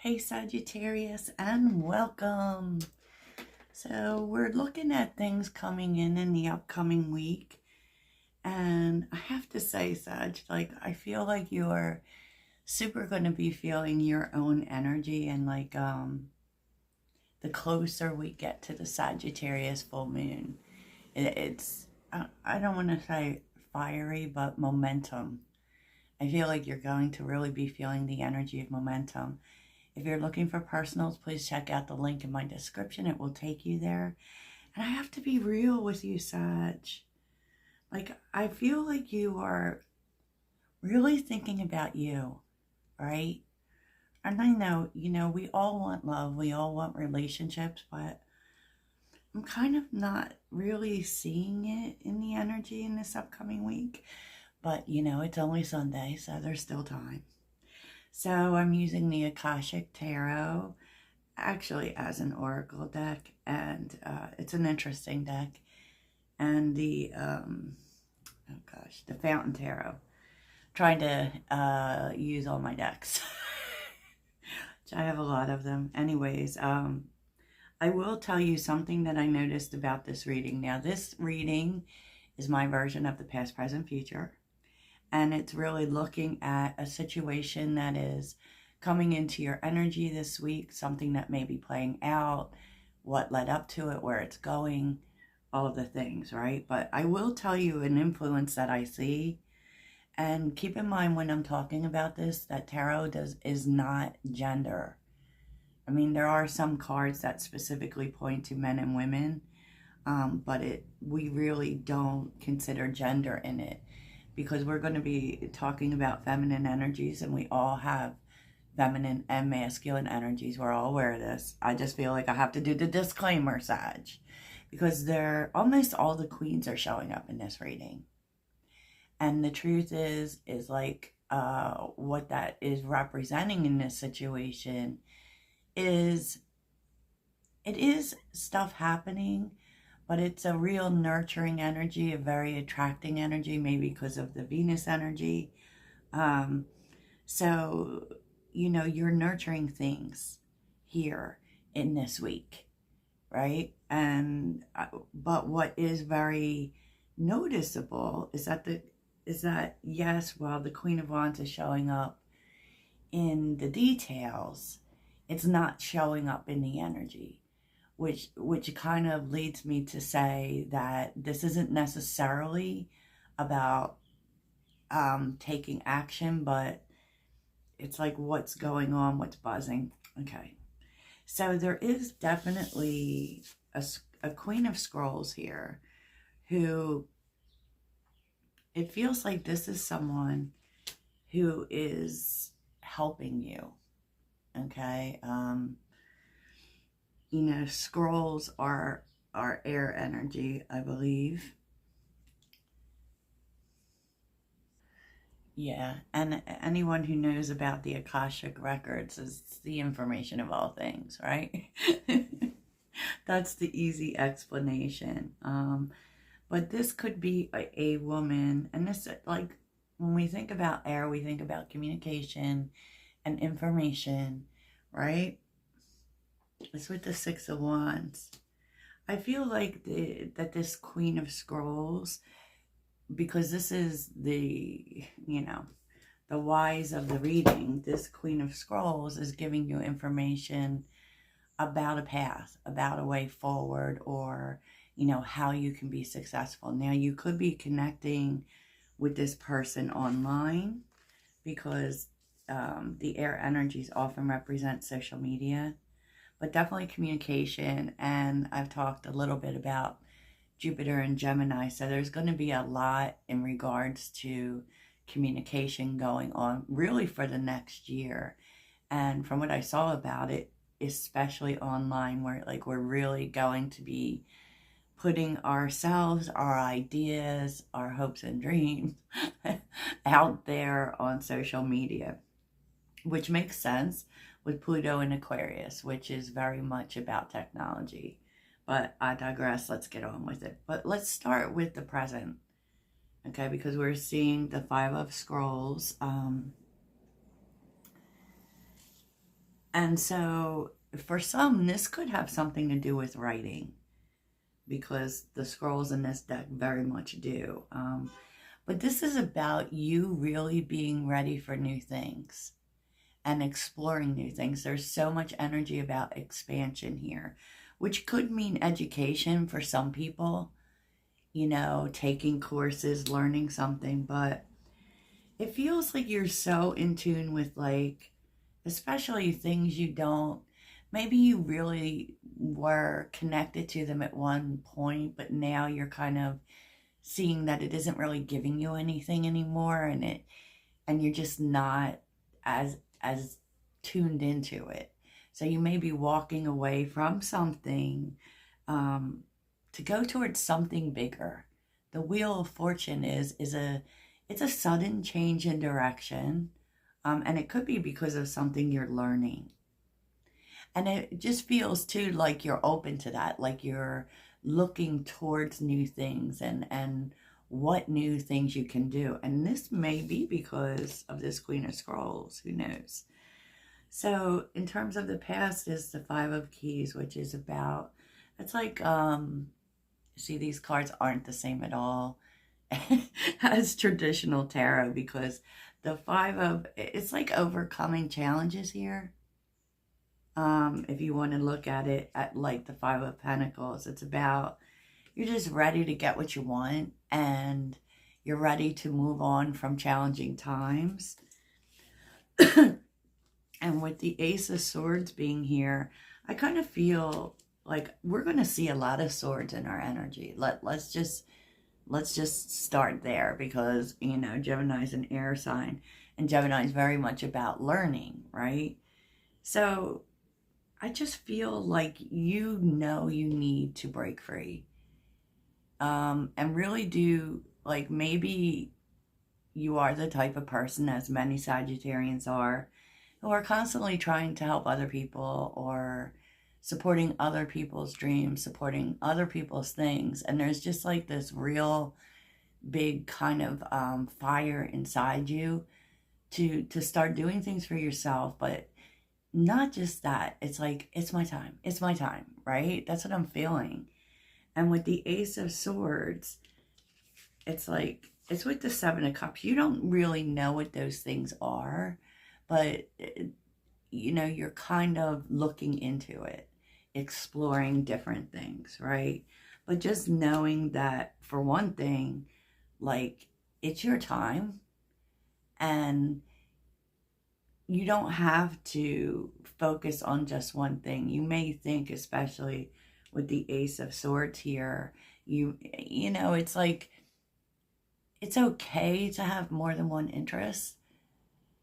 Hey Sagittarius, and welcome. So we're looking at things coming in the upcoming week, and I have to say, Sag, I feel like you're super going to be feeling your own energy, and the closer we get to the Sagittarius full moon, it's I don't want to say fiery, but momentum. I feel like you're going to really be feeling the energy of momentum. If you're looking for personals, please check out the link in my description. It will take you there. And I have to be real with you, Sag. I feel like you are really thinking about you, right? And I know, we all want love. We all want relationships, but I'm kind of not really seeing it in the energy in this upcoming week. But, it's only Sunday, so there's still time. So I'm using the Akashic Tarot actually as an oracle deck, and it's an interesting deck. And the the Fountain Tarot. Trying to use all my decks. Which I have a lot of them. Anyways, I will tell you something that I noticed about this reading. Now, this reading is my version of the past, present, future. And it's really looking at a situation that is coming into your energy this week, something that may be playing out, what led up to it, where it's going, all of the things, right? But I will tell you an influence that I see. And keep in mind when I'm talking about this, that tarot is not gender. I mean, there are some cards that specifically point to men and women, but we really don't consider gender in it, because we're going to be talking about feminine energies, and we all have feminine and masculine energies. We're all aware of this. I just feel like I have to do the disclaimer, Sag, because almost all the queens are showing up in this reading. And the truth is what that is representing in this situation is, it is stuff happening, but it's a real nurturing energy, a very attracting energy, maybe because of the Venus energy. So, you're nurturing things here in this week, right? And but what is very noticeable is that yes, while the Queen of Wands is showing up in the details, it's not showing up in the energy. Which kind of leads me to say that this isn't necessarily about taking action, but it's like what's going on, what's buzzing. Okay, so there is definitely a Queen of Scrolls here who, it feels like this is someone who is helping you, okay? Scrolls are air energy, I believe. Yeah, and anyone who knows about the Akashic records is the information of all things, right? That's the easy explanation. But this could be a woman, and this, when we think about air, we think about communication and information, right? It's with the Six of Wands. I feel like that this Queen of Scrolls, because this is the wise of the reading, this Queen of Scrolls is giving you information about a path, about a way forward, or how you can be successful. Now, you could be connecting with this person online, because the air energies often represent social media, but definitely communication. And I've talked a little bit about Jupiter and Gemini, so there's going to be a lot in regards to communication going on really for the next year. And from what I saw about it, especially online, where we're really going to be putting ourselves, our ideas, our hopes and dreams out there on social media, which makes sense with Pluto in Aquarius, which is very much about technology. But I digress. Let's get on with it. But let's start with the present, okay? Because we're seeing the Five of Scrolls. And so for some, this could have something to do with writing, because the scrolls in this deck very much do. But this is about you really being ready for new things and exploring new things. There's so much energy about expansion here, which could mean education for some people, you know, taking courses, learning something. But it feels like you're so in tune with, like, especially things you don't, maybe you really were connected to them at one point, but now you're kind of seeing that it isn't really giving you anything anymore, and you're just not as tuned into it. So you may be walking away from something, to go towards something bigger. The Wheel of Fortune it's a sudden change in direction, and it could be because of something you're learning. And it just feels too like you're open to that, like you're looking towards new things, and what new things you can do. And this may be because of this Queen of Scrolls, who knows? So in terms of the past is the Five of Keys, which is about, it's like, see, these cards aren't the same at all as traditional tarot, because the it's like overcoming challenges here. If you want to look at it at like the Five of Pentacles, it's about you're just ready to get what you want, and you're ready to move on from challenging times. And with the Ace of Swords being here, I kind of feel like we're going to see a lot of swords in our energy. Let's just start there, because, you know, Gemini is an air sign, and Gemini is very much about learning, right? So I just feel like, you know, you need to break free, and really do, like, maybe you are the type of person, as many Sagittarians are, who are constantly trying to help other people, or supporting other people's dreams, supporting other people's things. And there's just like this real big kind of fire inside you to start doing things for yourself. But not just that, it's like, it's my time, right? That's what I'm feeling. And with the Ace of Swords, it's like, it's with the Seven of Cups. You don't really know what those things are, but you know, you're kind of looking into it, exploring different things, right? But just knowing that, for one thing, like, it's your time, and you don't have to focus on just one thing. You may think, especially with the Ace of Swords here, you know, it's like, it's okay to have more than one interest,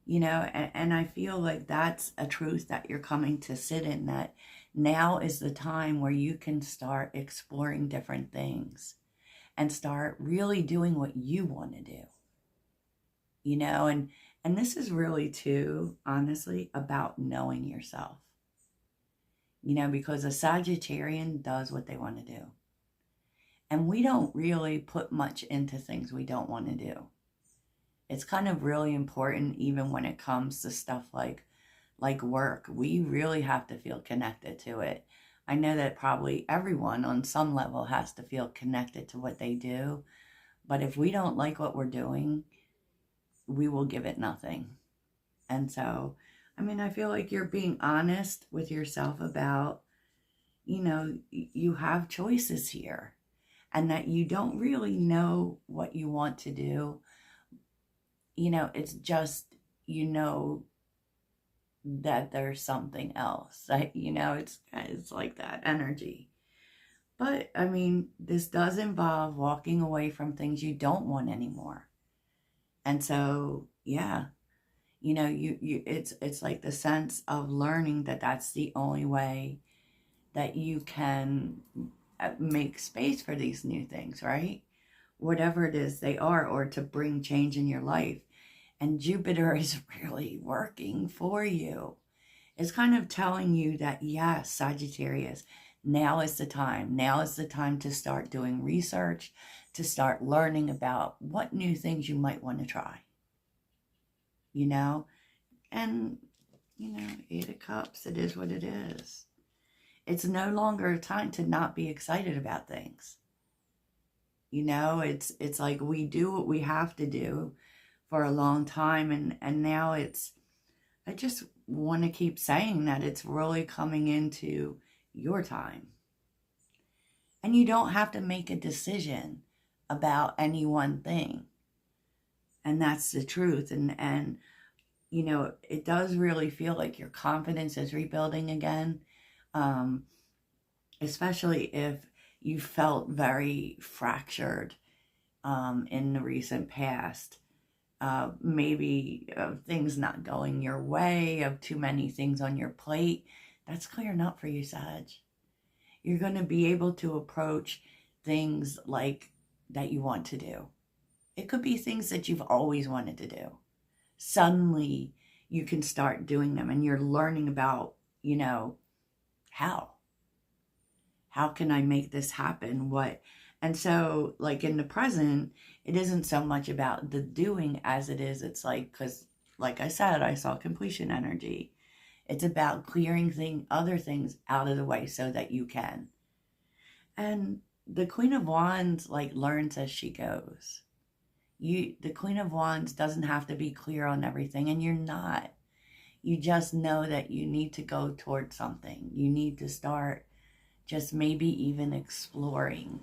you know, and I feel like that's a truth that you're coming to sit in, that now is the time where you can start exploring different things and start really doing what you want to do, you know. And this is really, too, honestly, about knowing yourself, you know, because a Sagittarian does what they want to do, and we don't really put much into things we don't want to do. It's kind of really important, even when it comes to stuff like work. We really have to feel connected to it. I know that probably everyone on some level has to feel connected to what they do. But if we don't like what we're doing, we will give it nothing. And so, I mean, I feel like you're being honest with yourself about, you know, you have choices here, and that you don't really know what you want to do. You know, it's just, you know, that there's something else. You know, it's like that energy. But I mean, this does involve walking away from things you don't want anymore. And so, yeah, you know, it's like the sense of learning that that's the only way that you can make space for these new things, right? Whatever it is they are, or to bring change in your life. And Jupiter is really working for you. It's kind of telling you that, yes, Sagittarius, now is the time. Now is the time to start doing research, to start learning about what new things you might want to try, you know? And you know, Eight of Cups, it is what it is. It's no longer a time to not be excited about things. You know, it's like we do what we have to do for a long time, and now I just want to keep saying that it's really coming into your time. And you don't have to make a decision about any one thing. And that's the truth. And you know, it does really feel like your confidence is rebuilding again. Especially if you felt very fractured in the recent past. Maybe things not going your way, of too many things on your plate. That's clearing up for you, Sag. You're going to be able to approach things like that you want to do. It could be things that you've always wanted to do. Suddenly you can start doing them, and you're learning about, you know, how can I make this happen? And so, like, in the present, it isn't so much about the doing as it is, it's like, because like I said, I saw completion energy. It's about clearing other things out of the way so that you can. And the Queen of Wands, like, learns as she goes. The Queen of Wands doesn't have to be clear on everything, and you're not. You just know that you need to go towards something. You need to start just maybe even exploring,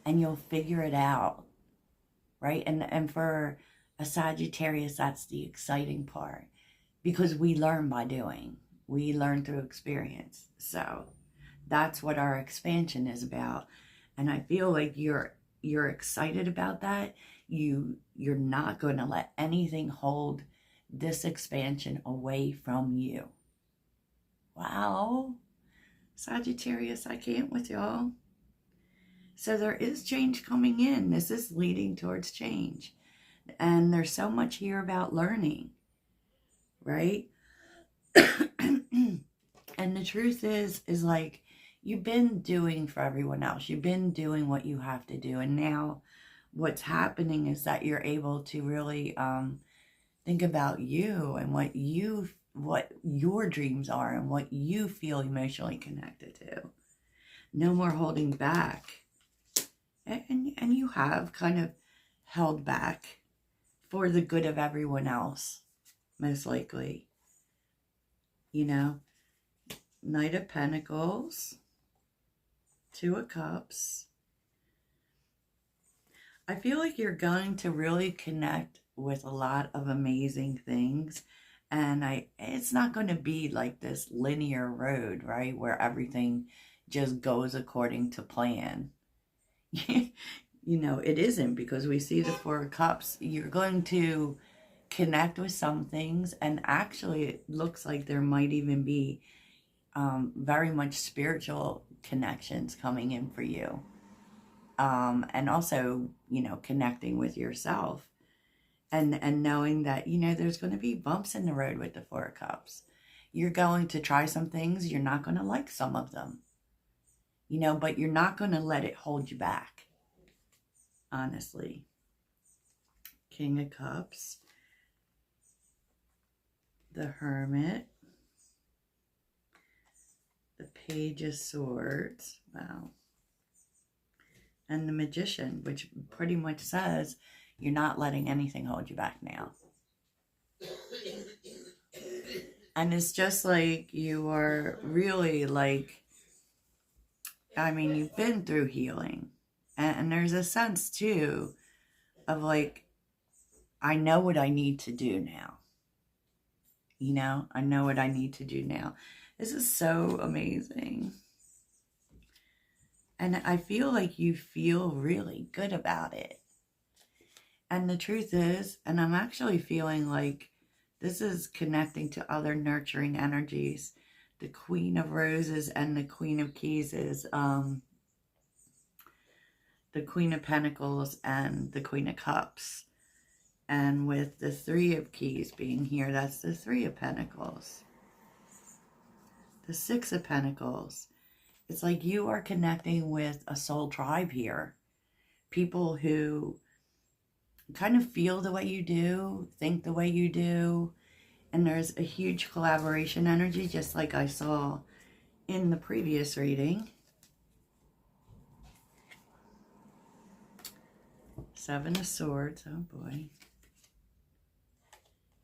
and you'll figure it out, right? And for a Sagittarius, that's the exciting part, because we learn by doing. We learn through experience. So that's what our expansion is about. And I feel like you're excited about that. You're not going to let anything hold this expansion away from you. Wow. Sagittarius, I can't with y'all. So there is change coming in. This is leading towards change. And there's so much here about learning, right? And the truth is like, you've been doing for everyone else. You've been doing what you have to do. And now what's happening is that you're able to really think about you and what your dreams are and what you feel emotionally connected to. No more holding back. And you have kind of held back for the good of everyone else, most likely. You know, Knight of Pentacles, Two of Cups. I feel like you're going to really connect with a lot of amazing things. And it's not going to be like this linear road, right? Where everything just goes according to plan. You know, it isn't, because we see the Four of Cups. You're going to connect with some things, and actually it looks like there might even be very much spiritual connections coming in for you. And also, you know, connecting with yourself. And knowing that, you know, there's going to be bumps in the road with the Four of Cups. You're going to try some things. You're not going to like some of them. You know, but you're not going to let it hold you back. Honestly. King of Cups. The Hermit. The Page of Swords. Wow. And the Magician, which pretty much says you're not letting anything hold you back now. And it's just like you are really like, I mean, you've been through healing. And there's a sense too of like, I know what I need to do now. You know, I know what I need to do now. This is so amazing. And I feel like you feel really good about it. And the truth is, and I'm actually feeling like this is connecting to other nurturing energies. The Queen of Roses and the Queen of Keys is the Queen of Pentacles and the Queen of Cups. And with the Three of Keys being here, that's the Three of Pentacles. The Six of Pentacles. It's like you are connecting with a soul tribe here. People who kind of feel the way you do, think the way you do, And there's a huge collaboration energy, just like I saw in the previous reading. Seven of Swords, oh boy.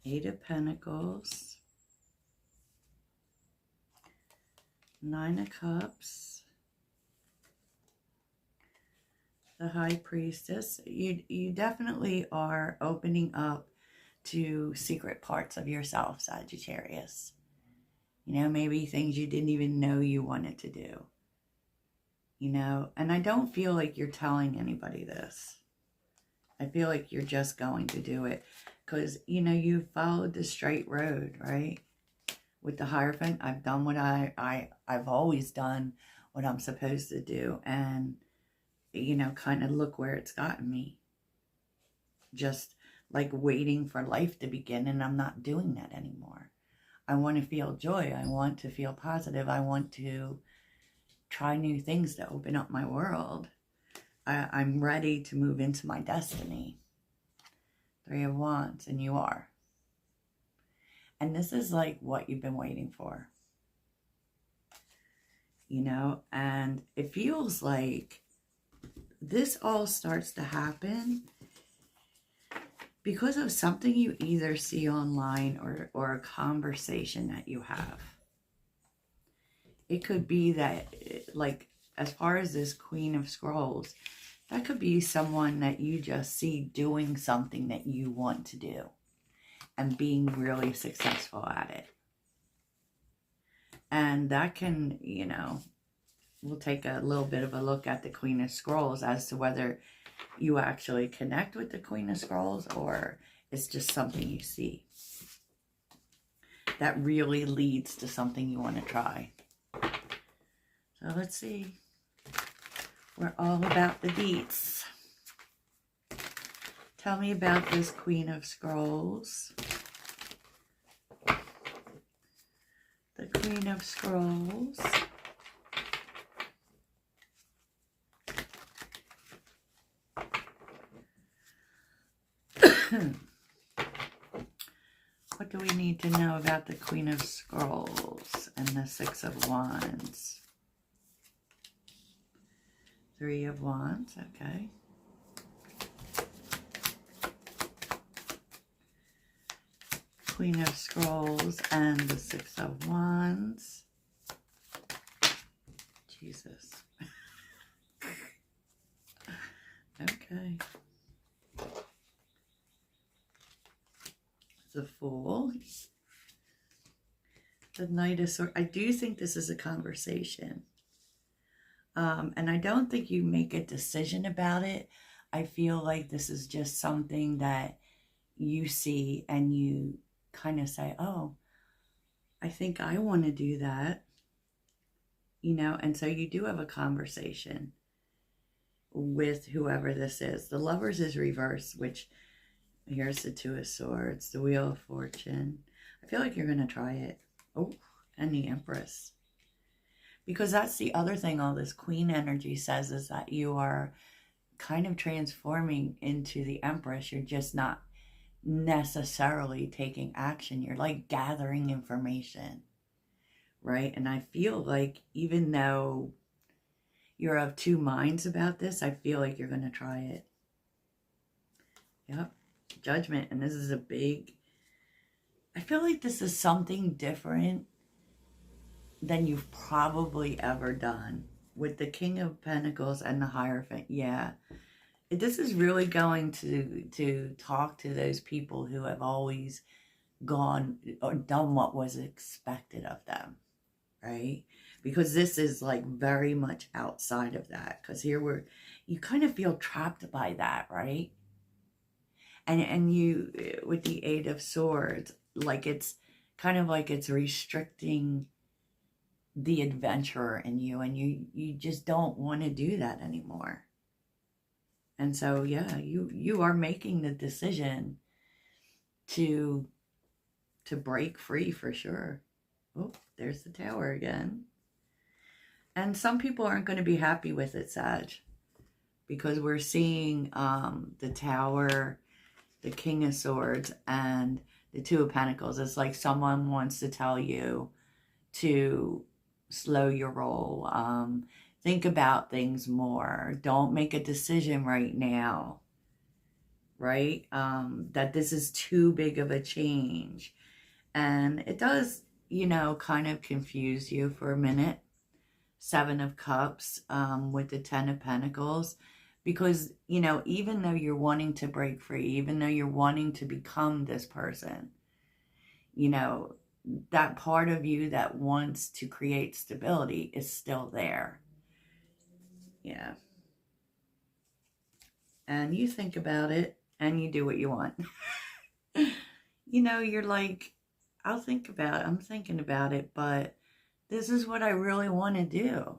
Eight of Pentacles. Nine of Cups. The High Priestess. You definitely are opening up to secret parts of yourself, Sagittarius. You know, maybe things you didn't even know you wanted to do. You know, and I don't feel like you're telling anybody this. I feel like you're just going to do it. Because, you know, you followed the straight road, right? With the Hierophant, I've done what I've always done what I'm supposed to do. And, you know, kind of look where it's gotten me. Just like waiting for life to begin, and I'm not doing that anymore. I want to feel joy. I want to feel positive. I want to try new things to open up my world. I'm ready to move into my destiny. Three of Wands, and you are. And this is like what you've been waiting for. You know, and it feels like this all starts to happen because of something you either see online or a conversation that you have. It could be that, like, as far as this Queen of Scrolls, that could be someone that you just see doing something that you want to do and being really successful at it. And that can, you know, we'll take a little bit of a look at the Queen of Scrolls as to whether you actually connect with the Queen of Scrolls or it's just something you see that really leads to something you want to try. So let's see. We're all about the deets. Tell me about this Queen of Scrolls. The Queen of Scrolls. What do we need to know about the Queen of Scrolls and the Six of Wands? Three of Wands, okay. Queen of Scrolls and the Six of Wands. Jesus. Okay. The Fool. The Knight of Swords. I do think this is a conversation. And I don't think you make a decision about it. I feel like this is just something that you see and you kind of say, oh, I think I want to do that. You know, and so you do have a conversation with whoever this is. The Lovers is reversed, which here's the Two of Swords, the Wheel of Fortune. I feel like you're going to try it. Oh, and the Empress. Because that's the other thing all this Queen energy says is that you are kind of transforming into the Empress. You're just not necessarily taking action. You're like gathering information, right? And I feel like even though you're of two minds about this, I feel like you're going to try it. Yep. Judgment. And this is a big, I feel like this is something different than you've probably ever done with the King of Pentacles and the Hierophant. Yeah, this is really going to talk to those people who have always gone or done what was expected of them, right? Because this is like very much outside of that, because here you kind of feel trapped by that, right? And you, with the Eight of Swords, like it's kind of like it's restricting the adventurer in you, and you just don't want to do that anymore. And so yeah, you are making the decision to break free for sure. Oh, there's the Tower again. And some people aren't going to be happy with it, Sag, because we're seeing the Tower, the King of Swords, and the Two of Pentacles. It's like someone wants to tell you to slow your roll. Think about things more. Don't make a decision right now, right? That this is too big of a change. And it does, you know, kind of confuse you for a minute. Seven of Cups with the Ten of Pentacles. Because, you know, even though you're wanting to break free, even though you're wanting to become this person, you know, that part of you that wants to create stability is still there. Yeah. And you think about it and you do what you want. You know, you're like, I'm thinking about it, but this is what I really want to do.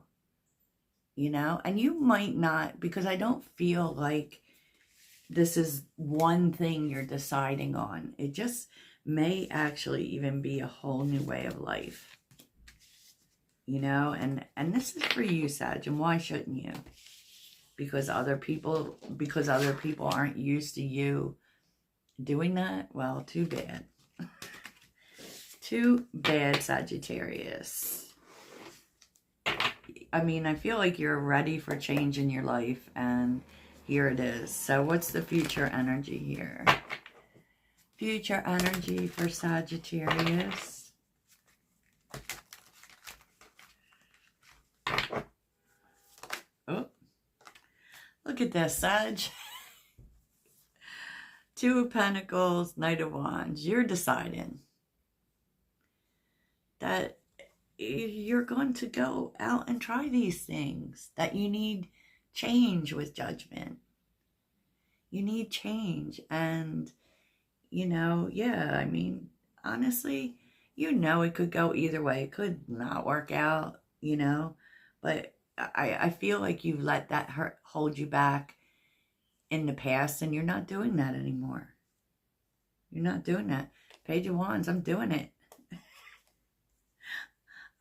You know, and you might not, because I don't feel like this is one thing you're deciding on. It just may actually even be a whole new way of life. You know, and this is for you, Sag, and why shouldn't you? Because other people aren't used to you doing that? Well, too bad. Too bad, Sagittarius. I mean, I feel like you're ready for change in your life, and here it is. So what's the future energy here? Future energy for Sagittarius. Oh, look at this, Sag. Two of Pentacles, Knight of Wands. You're deciding that you're going to go out and try these things, that you need change with Judgment. You need change. And, you know, yeah, I mean, honestly, you know, it could go either way. It could not work out, you know, but I feel like you've let that hold you back in the past, and you're not doing that anymore. You're not doing that. Page of Wands, I'm doing it.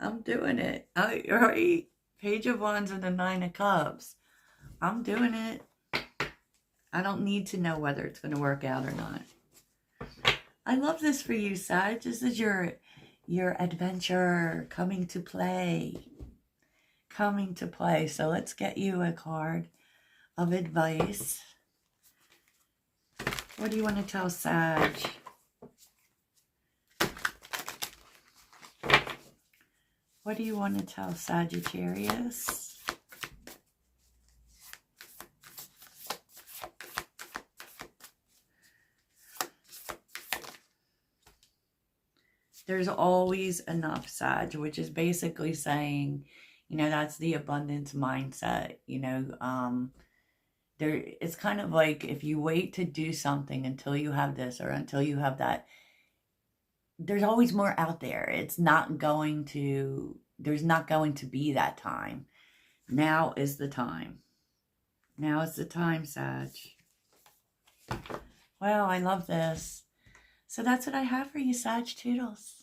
I'm doing it. Right? Page of Wands and the Nine of Cups. I'm doing it. I don't need to know whether it's going to work out or not. I love this for you, Sag. This is your adventure coming to play. Coming to play. So let's get you a card of advice. What do you want to tell Sag? What do you want to tell Sagittarius? There's always enough, Sag, which is basically saying, you know, that's the abundance mindset. You know, it's kind of like if you wait to do something until you have this or until you have that, there's always more out there. There's not going to be that time. Now is the time. Now is the time, Sag. Well, I love this. So that's what I have for you, Sag Toodles.